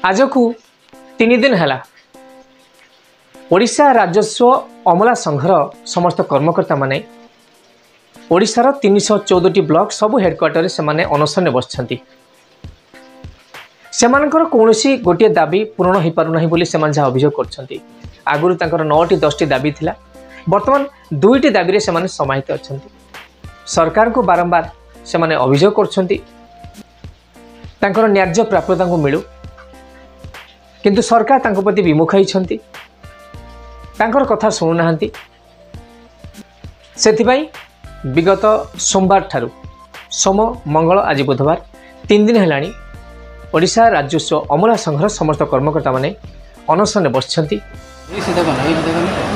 आज को 3 दिन है ओडिशा राजस्व अमला संघर समस्त कर्मकर्ता माने ओडिशार 314 ब्लॉक सबु हेडक्वार्टर से माने अनशन बसछंती। सेमानकर कौनसी गोटे दाबी पूरण हो पारना बोली से अभियोग करछंती। आगुरी तांकर 9टी 10टी दाबी थिला, वर्तमान 2टी दाबी रे सेमाने समाहित अछंती। सरकार को बारंबार सेमाने अभियोग करछंती तांकर न्याय्य प्राप्य तांको मिलू, किंतु सरकार तांको प्रति विमुख होइछंती, तांकर कथा सुनु नाहंती। सेथिबाई विगत सोमवार ठारू सोम मंगल आज बुधवार 3 दिन हेलानी ओडिशा राजस्व अमला संघर समस्त कर्मकर्ता माने अनशन बसछंती।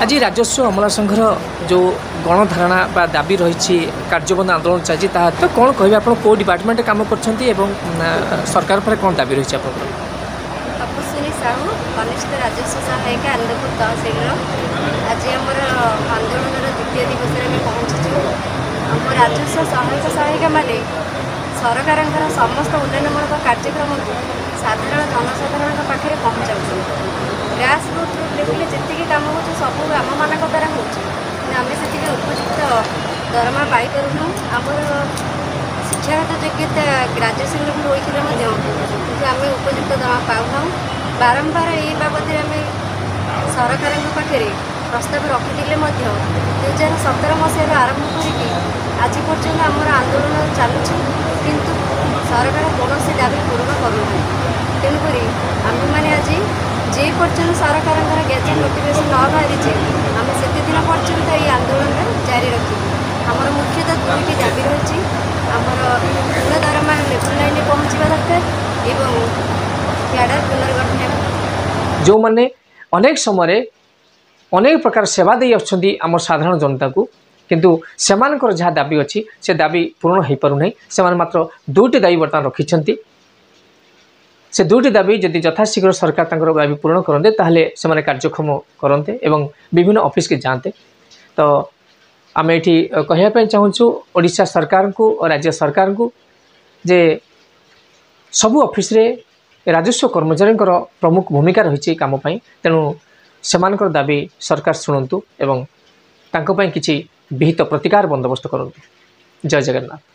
आज राजस्व अमला संघर जो गणधारणा बा दाबी रही कार्यबंद आंदोलन चलती तो कौन कह आप डिपार्टमेंट काम कर सरकार पर कौन दाबी रही तपस्विनी साहू कनिष्ठ राजस्व सहायिका आनंदपुर तहसिल आज आमर आंदोलन द्वितीय दिवस में पहुँचु। आम राजस्व सहायक सहायिका माने सरकार समस्त उन्नयनमूलक कार्यक्रम को साधारण जनसाधारण पाखे पहुँचा ग्रास रूट लेवल जी कम हो सब आम मान द्वारा होमें से उपयुक्त दरमा पाईपरूँ। आमर शिक्षागत योग्यता ग्राजुएसन लेवल होते आम उपयुक्त दरमा पाऊना। बारंबार ये बाबद सरकार पाखे प्रस्ताव रखिले 2017 मसीह आरंभ करके आज पर्यंत आमर आंदोलन चलुची, किंतु सरकार कौन दाबी पूरण करूना। तेणुक आम मैंने आज जे पर्यटन सरकार गैजेट नोटिफिकेशन न बाहरी आम से दिन पर्यंत ये आंदोलन जारी रखी। आमर मुख्यतः 2टी दाबी रही आमर पूर्ण दरमा लेवल 9 में पहुँचा दरकार एवं क्याडर पुनर्गठन जो माने अनेक समय अनेक प्रकार सेवा दे आम साधारण जनता को, किंतु सेमानकर जहाँ दाबी अच्छी से दाबी पूरण हो पारना। से मात्र 2टी दाबी बर्तमान रखिंट। से 2टी दाबी जदि यथाशीघ्र सरकार तांकर दाबी पूरण करते ताहले से कार्यक्षम करते एवं विभिन्न ऑफिस के जाते। तो आम ये कहवाई चाहूँ ओडिशा सरकार को और राज्य सरकार को जे सबु ऑफिस रे राजस्व कर्मचारी प्रमुख भूमिका रही काम पाई। तेणु सेमानकर दाबी सरकार शुणु एवं तांको पाई किछि विहित प्रतिकार बंदोबस्त करନ୍ତୁ। जय जगन्नाथ।